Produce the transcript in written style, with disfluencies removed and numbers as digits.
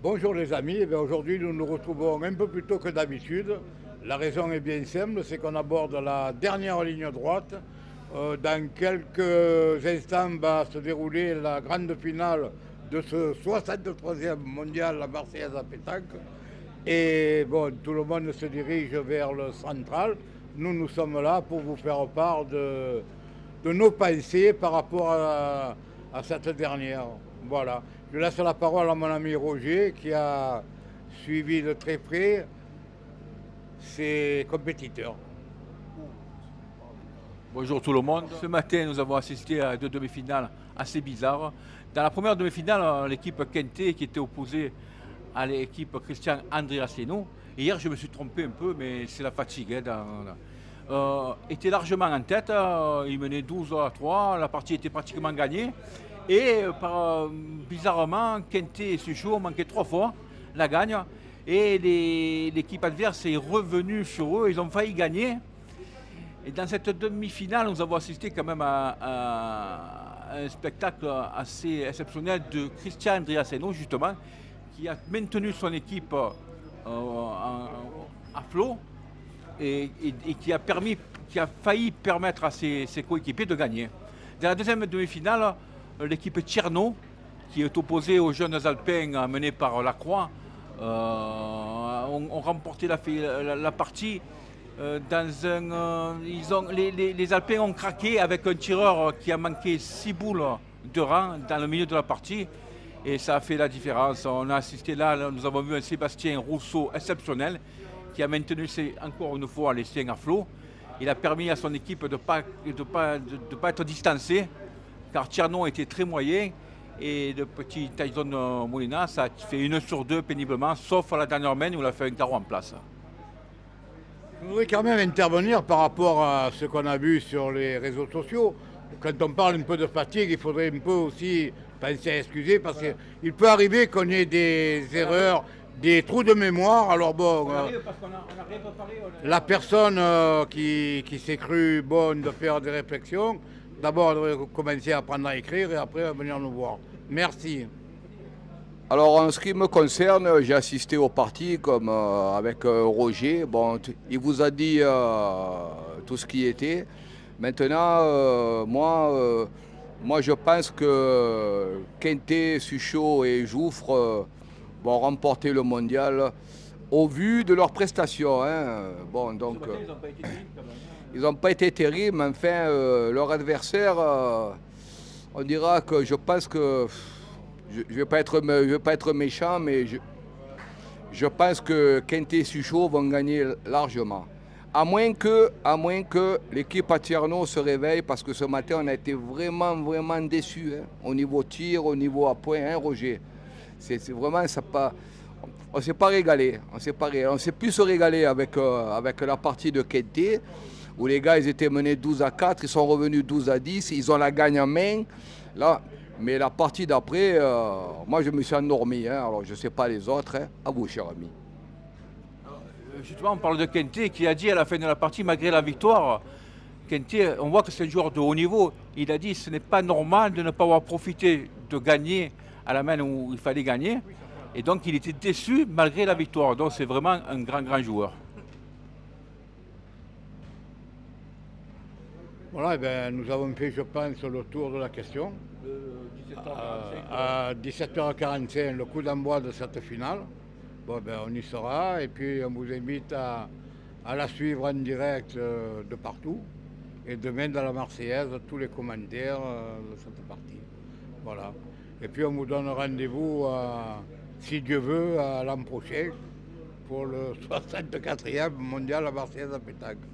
Bonjour les amis, eh bien, aujourd'hui nous nous retrouvons un peu plus tôt que d'habitude. La raison est bien simple, c'est qu'on aborde la dernière ligne droite. Dans quelques instants va se dérouler la grande finale de ce 63e mondial la Marseillaise à pétanque. Et bon, tout le monde se dirige vers le central. Nous sommes là pour vous faire part de nos pensées par rapport à cette dernière. Voilà. Je laisse la parole à mon ami Roger qui a suivi de très près ses compétiteurs. Bonjour tout le monde. Ce matin, nous avons assisté à deux demi-finales assez bizarres. Dans la première demi-finale, l'équipe Quintet qui était opposée à l'équipe Christian Andreasseno. Hier, je me suis trompé un peu, mais c'est la fatigue. Était largement en tête, il menait 12-3, la partie était pratiquement gagnée. Et bizarrement, Quintet et Sucho ont manqué 3 fois la gagne. Et l'équipe adverse est revenue sur eux, ils ont failli gagner. Et dans cette demi-finale, nous avons assisté quand même à un spectacle assez exceptionnel de Christian Andreasseno, justement, qui a maintenu son équipe à flot et qui a failli permettre à ses coéquipiers de gagner. Dans la deuxième demi-finale, l'équipe Tierno, qui est opposée aux jeunes Alpins menés par Lacroix, ont remporté la partie. Les Alpins ont craqué avec un tireur qui a manqué 6 boules de rang dans le milieu de la partie et ça a fait la différence. On a assisté là, nous avons vu un Sébastien Rousseau exceptionnel qui a maintenu encore une fois les siens à flot. Il a permis à son équipe de ne pas être distancé car Tierno était très moyen et le petit Tyson Molina, ça a fait 1 sur 2 péniblement, sauf à la dernière main où il a fait un carreau en place. Je voudrais quand même intervenir par rapport à ce qu'on a vu sur les réseaux sociaux. Quand on parle un peu de fatigue, il faudrait un peu aussi penser à excuser parce qu'il peut arriver qu'on ait des erreurs, des trous de mémoire. Alors bon, la personne qui s'est crue bonne de faire des réflexions, d'abord elle devrait commencer à apprendre à écrire et après à venir nous voir. Merci. Alors en ce qui me concerne, j'ai assisté au parti comme avec Roger. Bon, il vous a dit tout ce qui était. Maintenant, moi je pense que Quintet, Sucho et Jouffre vont remporter le mondial au vu de leurs prestations. Hein. Bon, donc, ils n'ont pas été terribles, mais enfin, leur adversaire, on dira que je pense que. Je ne vais pas être méchant, mais je pense que Quintet et Sucho vont gagner largement. À moins que l'équipe à Tierno se réveille, parce que ce matin, on a été vraiment déçus. Hein, au niveau tir, au niveau à point, hein, Roger. C'est vraiment, on ne s'est pas régalé. On s'est plus se régaler avec la partie de Quintet, où les gars, ils étaient menés 12-4, ils sont revenus 12-10, ils ont la gagne en main. Là, mais la partie d'après, moi je me suis endormi, hein, alors je ne sais pas les autres, hein. À vous cher ami. Justement, on parle de Quintet qui a dit à la fin de la partie, malgré la victoire, Quintet, on voit que c'est un joueur de haut niveau. Il a dit ce n'est pas normal de ne pas avoir profité de gagner à la main où il fallait gagner. Et donc il était déçu malgré la victoire. Donc c'est vraiment un grand joueur. Voilà, eh bien, nous avons fait, je pense, le tour de la question. À 17h45, le coup d'envoi de cette finale. Bon, ben, on y sera et puis on vous invite à la suivre en direct de partout. Et demain, dans la Marseillaise, tous les commentaires de cette partie. Voilà. Et puis on vous donne rendez-vous, si Dieu veut, à l'an prochain pour le 64e mondial à Marseillaise à pétanque.